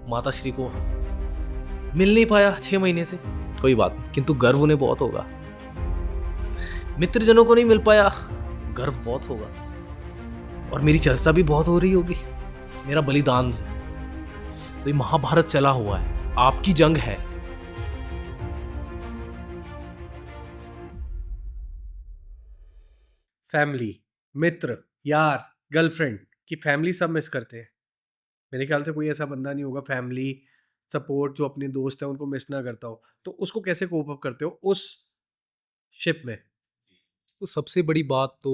माताश्री को मिल नहीं पाया 6 महीने से, कोई बात नहीं, किंतु गर्व उन्हें बहुत होगा। मित्रजनों को नहीं मिल पाया, गर्व बहुत होगा। और मेरी चर्चा भी बहुत हो रही होगी, मेरा बलिदान है। तो ये महाभारत चला हुआ है, आपकी जंग है। फैमिली, मित्र, यार, गर्लफ्रेंड की फैमिली सब मिस करते हैं। मेरे ख्याल से कोई ऐसा बंदा नहीं होगा फैमिली सपोर्ट जो अपने दोस्त है उनको मिस ना करता हो। तो उसको कैसे कोप अप करते हो उस शिप में? तो सबसे बड़ी बात तो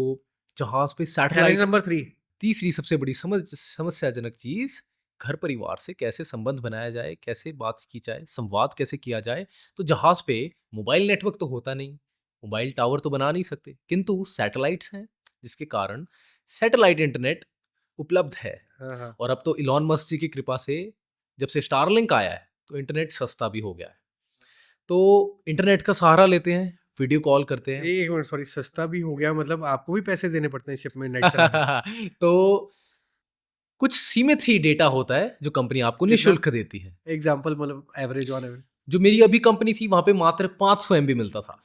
जहाज पे चैलेंज सैटेलाइट। नंबर 3। तीसरी सबसे बड़ी समस्याजनक चीज, घर परिवार से कैसे संबंध बनाया जाए, कैसे बात की जाए, संवाद कैसे किया जाए। तो जहाज पे मोबाइल नेटवर्क तो होता नहीं, मोबाइल टावर तो बना नहीं सकते, किंतु सैटेलाइट्स हैं, जिसके कारण सैटेलाइट इंटरनेट उपलब्ध है। हाँ, हाँ। और अब तो इलॉन मस्क जी की कृपा से जब से स्टारलिंक आया है तो इंटरनेट सस्ता भी हो गया है। तो इंटरनेट का सहारा लेते हैं, वीडियो कॉल करते हैं। एक मिनट, सॉरी, सस्ता भी हो गया मतलब आपको भी पैसे देने पड़ते हैं शिप में नेट चलाने के? तो कुछ सीमित ही डेटा होता है जो कंपनी आपको कितना? निःशुल्क देती है। एग्जाम्पल मतलब एवरेज ऑन एवरेज? जो मेरी अभी कंपनी थी वहां पे मात्र 500 MB मिलता था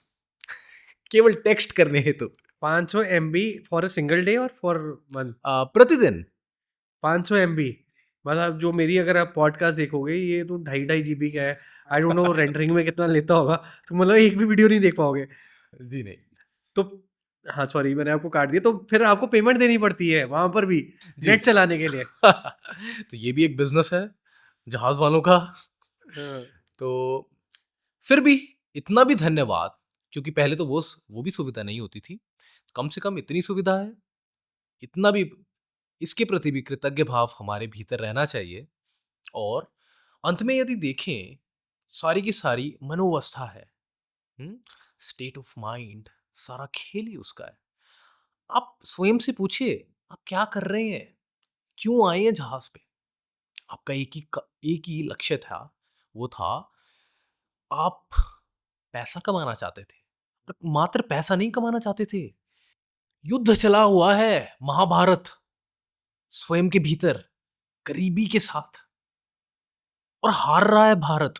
केवल टेक्स्ट करने हेतु। 500 MB for a single day और फॉर मंथ? प्रतिदिन। 500 MB मतलब जो मेरी, अगर आप पॉडकास्ट देखोगे ये तो 2.5 GB का है। आई डोंट नो रेंडरिंग में कितना लेता होगा, तो मतलब एक भी वीडियो नहीं देख पाओगे। जी नहीं। तो हाँ, सॉरी मैंने आपको काट दिया। तो फिर आपको पेमेंट देनी पड़ती है वहां पर भी जी नेट चलाने के लिए? तो ये भी एक बिजनेस है जहाज वालों का। हाँ। तो फिर भी इतना भी धन्यवाद, क्योंकि पहले तो वो भी सुविधा नहीं होती थी। कम से कम इतनी सुविधा है, इतना भी, इसके प्रति भी कृतज्ञ भाव हमारे भीतर रहना चाहिए। और अंत में यदि देखें, सारी की सारी मनोवस्था है, स्टेट ऑफ माइंड, सारा खेल ही उसका है। आप स्वयं से पूछिए, आप क्या कर रहे हैं, क्यों आए हैं जहाज पे? आपका एक ही लक्ष्य था, वो था आप पैसा कमाना चाहते थे। पर मात्र पैसा नहीं कमाना चाहते थे, युद्ध चला हुआ है, महाभारत, स्वयं के भीतर, गरीबी के साथ, और हार रहा है भारत।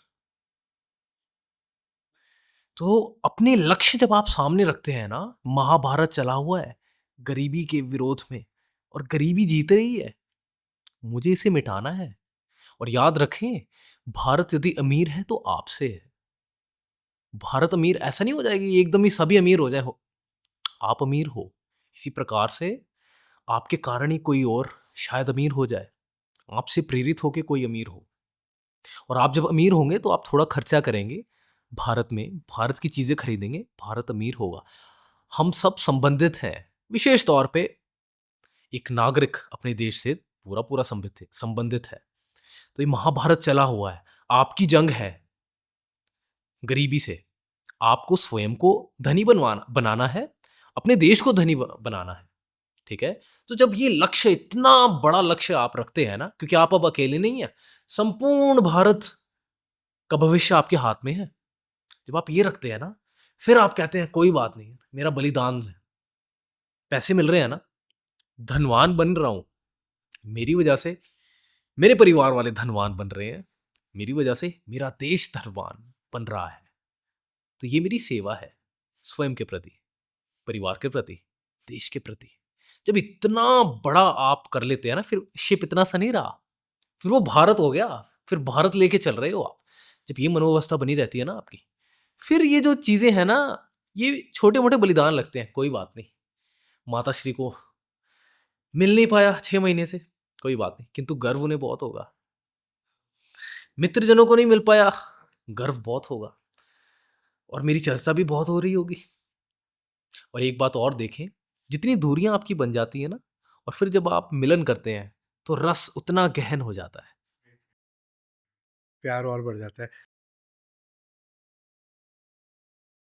तो अपने लक्ष्य जब आप सामने रखते हैं ना, महाभारत चला हुआ है गरीबी के विरोध में, और गरीबी जीत रही है, मुझे इसे मिटाना है। और याद रखें, भारत यदि अमीर है तो आपसे है। भारत अमीर ऐसा नहीं हो जाएगी एकदम ही सभी अमीर हो जाए, हो आप अमीर हो, इसी प्रकार से आपके कारण ही कोई और शायद अमीर हो जाए, आपसे प्रेरित होके कोई अमीर हो। और आप जब अमीर होंगे तो आप थोड़ा खर्चा करेंगे भारत में, भारत की चीज़ें खरीदेंगे, भारत अमीर होगा। हम सब संबंधित हैं, विशेष तौर पे एक नागरिक अपने देश से पूरा पूरा संबंधित है। तो ये महाभारत चला हुआ है, आपकी जंग है गरीबी से। आपको स्वयं को धनी बनाना है, अपने देश को धनी बनाना है, ठीक है? तो जब ये लक्ष्य, इतना बड़ा लक्ष्य आप रखते हैं ना, क्योंकि आप अब अकेले नहीं हैं, संपूर्ण भारत का भविष्य आपके हाथ में है। जब आप ये रखते हैं ना, फिर आप कहते हैं कोई बात नहीं, मेरा बलिदान है। पैसे मिल रहे हैं ना, धनवान बन रहा हूँ, मेरी वजह से मेरे परिवार वाले धनवान बन रहे हैं, मेरी वजह से मेरा देश धनवान बन रहा है। तो ये मेरी सेवा है, स्वयं के प्रति, परिवार के प्रति, देश के प्रति। जब इतना बड़ा आप कर लेते हैं ना, फिर शिप इतना सा नहीं रहा, फिर वो भारत हो गया, फिर भारत लेके चल रहे हो आप। जब ये मनोवस्था बनी रहती है ना आपकी, फिर ये जो चीज़ें हैं ना, ये छोटे-मोटे बलिदान लगते हैं, कोई बात नहीं। माताश्री को मिल नहीं पाया 6 महीने से, कोई बात नहीं, किंतु गर्व उन्हें बहुत होगा। मित्रजनों को नहीं मिल पाया, गर्व बहुत होगा। और मेरी चर्चा भी बहुत हो रही होगी। और एक बात और देखें, जितनी दूरियां आपकी बन जाती है ना, और फिर जब आप मिलन करते हैं, तो रस उतना गहन हो जाता है। प्यार और बढ़ जाता है।